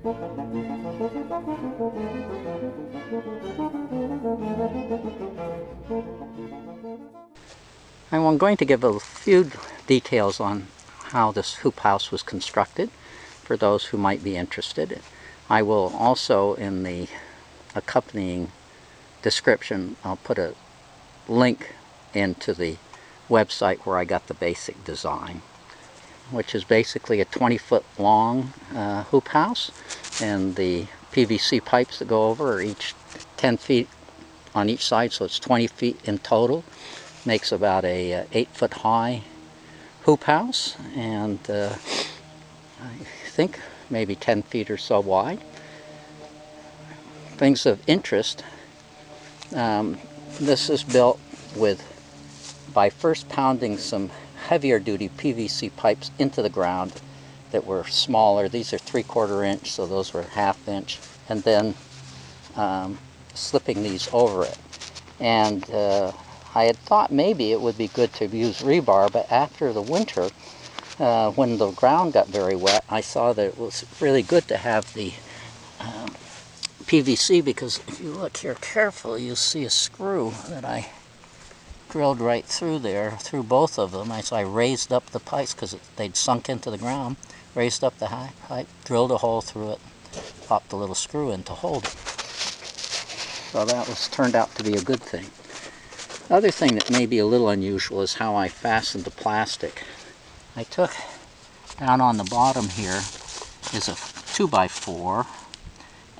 I'm going to give a few details on how this hoop house was constructed for those who might be interested. I will also, in the accompanying description, I'll put a link into the website where I got the basic design, which is basically a 20-foot long hoop house, and the PVC pipes that go over are each 10 feet on each side, so it's 20 feet in total. Makes about a 8-foot high hoop house, and I think maybe 10 feet or so wide. Things of interest, this is built by first pounding some heavier duty PVC pipes into the ground that were smaller. These are 3/4 inch, so those were 1/2 inch, and then slipping these over it. And I had thought maybe it would be good to use rebar, but after the winter, when the ground got very wet, I saw that it was really good to have the PVC, because if you look here carefully, you'll see a screw that I drilled right through there, through both of them. So I raised up the pipes because they'd sunk into the ground, raised up the high pipe, drilled a hole through it, popped a little screw in to hold it. So that turned out to be a good thing. The other thing that may be a little unusual is how I fastened the plastic. I took, down on the bottom here is a 2x4,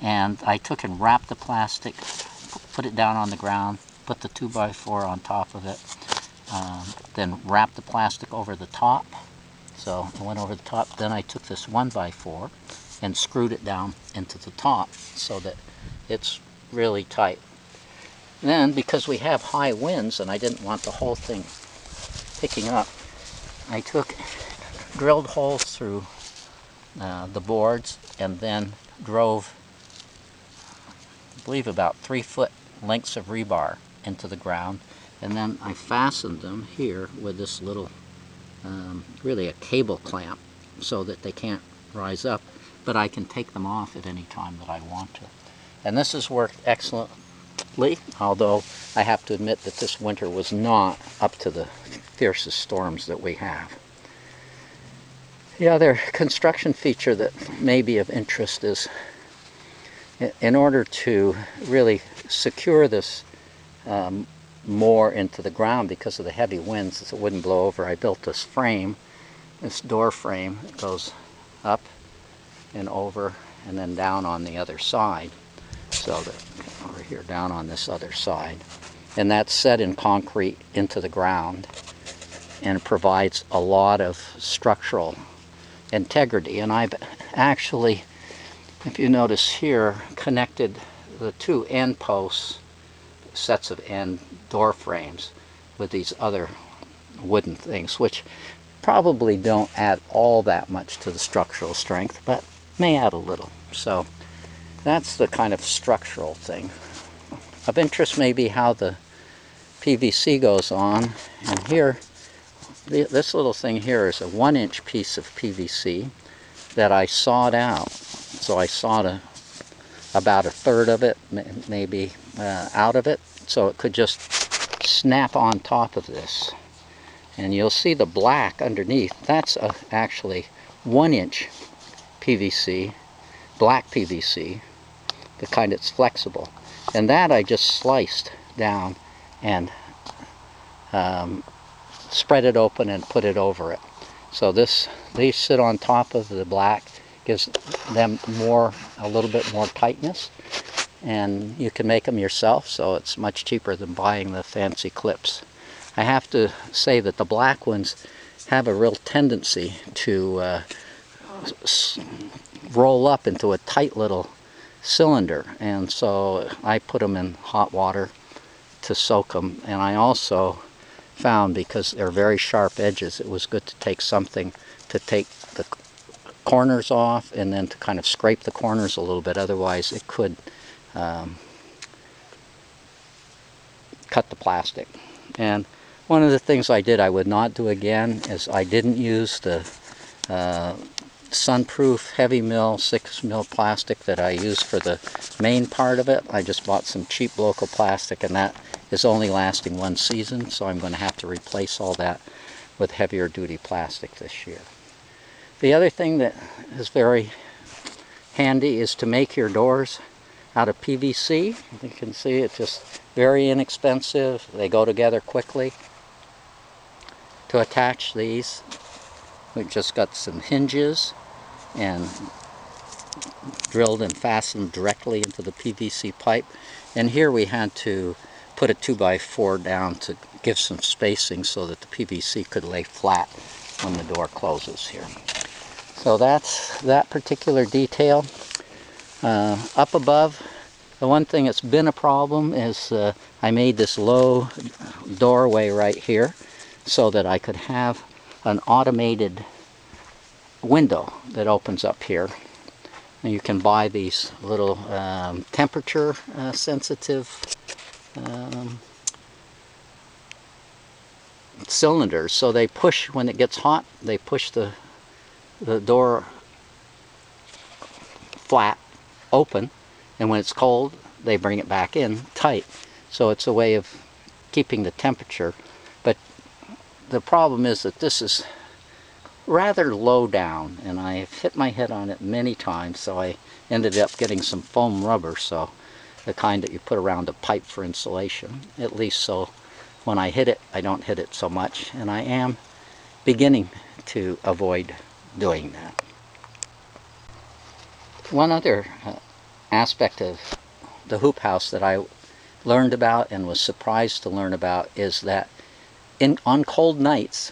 and I took and wrapped the plastic, put it down on the ground, put the 2x4 on top of it, then wrapped the plastic over the top. So I went over the top. Then I took this 1x4 and screwed it down into the top so that it's really tight. Then, because we have high winds and I didn't want the whole thing picking up, I drilled holes through the boards, and then drove, I believe, about 3-foot lengths of rebar into the ground, and then I fastened them here with this little, really a cable clamp, so that they can't rise up, but I can take them off at any time that I want to. And this has worked excellently, although I have to admit that this winter was not up to the fiercest storms that we have. The other construction feature that may be of interest is, in order to really secure this more into the ground because of the heavy winds, so it wouldn't blow over, I built this frame, this door frame that goes up and over and then down on the other side. So that over here, down on this other side, and that's set in concrete into the ground, and it provides a lot of structural integrity. And I've actually, if you notice here, connected the 2 end posts, sets of end door frames, with these other wooden things, which probably don't add all that much to the structural strength, but may add a little. So that's the kind of structural thing. Of interest may be how the PVC goes on. And here, this little thing here is a 1-inch piece of PVC that I sawed out. So I sawed about 1/3 of it, maybe out of it, so it could just snap on top of this. And you'll see the black underneath. That's actually 1-inch PVC, black PVC, the kind that's flexible. And that I just sliced down and spread it open and put it over it. So these sit on top of the black, gives them a little bit more tightness, and you can make them yourself, so it's much cheaper than buying the fancy clips. I have to say that the black ones have a real tendency to roll up into a tight little cylinder, and so I put them in hot water to soak them. And I also found, because they're very sharp edges, it was good to take something to take the corners off, and then to kind of scrape the corners a little bit, otherwise it could cut the plastic. And one of the things I would not do again, is I didn't use the sunproof heavy mill 6 mil plastic that I use for the main part of it. I just bought some cheap local plastic, and that is only lasting 1 season, so I'm going to have to replace all that with heavier duty plastic this year. The other thing that is very handy is to make your doors out of PVC. You can see it's just very inexpensive. They go together quickly. To attach these, we've just got some hinges and drilled and fastened directly into the PVC pipe. And here we had to put a 2x4 down to give some spacing so that the PVC could lay flat when the door closes here. So that's that particular detail. Up above, the one thing that's been a problem is I made this low doorway right here so that I could have an automated window that opens up here. And you can buy these little temperature sensitive cylinders. So they push, when it gets hot, they push the door flat open, and when it's cold they bring it back in tight. So it's a way of keeping the temperature. But the problem is that this is rather low down, and I've hit my head on it many times, so I ended up getting some foam rubber, so the kind that you put around a pipe for insulation, at least so when I hit it I don't hit it so much, and I am beginning to avoid doing that. One other aspect of the hoop house that I learned about and was surprised to learn about is that on cold nights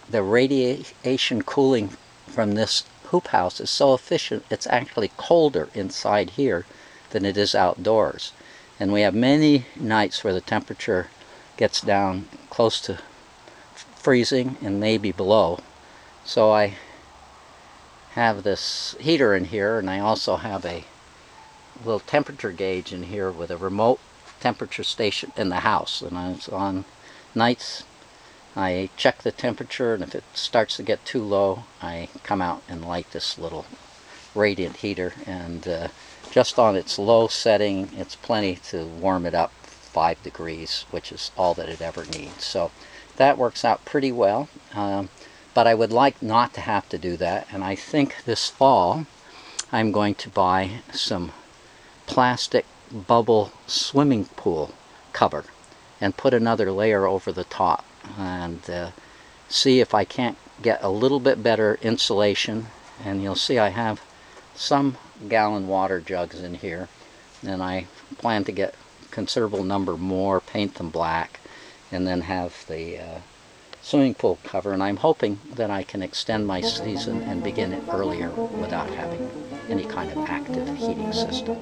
the radiation cooling from this hoop house is so efficient it's actually colder inside here than it is outdoors. And we have many nights where the temperature gets down close to freezing and maybe below. So I have this heater in here, and I also have a little temperature gauge in here with a remote temperature station in the house. And so on nights I check the temperature, and if it starts to get too low I come out and light this little radiant heater, and just on its low setting it's plenty to warm it up 5 degrees, which is all that it ever needs. So that works out pretty well. But I would like not to have to do that, and I think this fall I'm going to buy some plastic bubble swimming pool cover and put another layer over the top, and see if I can't get a little bit better insulation. And you'll see I have some gallon water jugs in here, and I plan to get considerable number more, paint them black, and then have the swimming pool cover. And I'm hoping that I can extend my season and begin it earlier without having any kind of active heating system.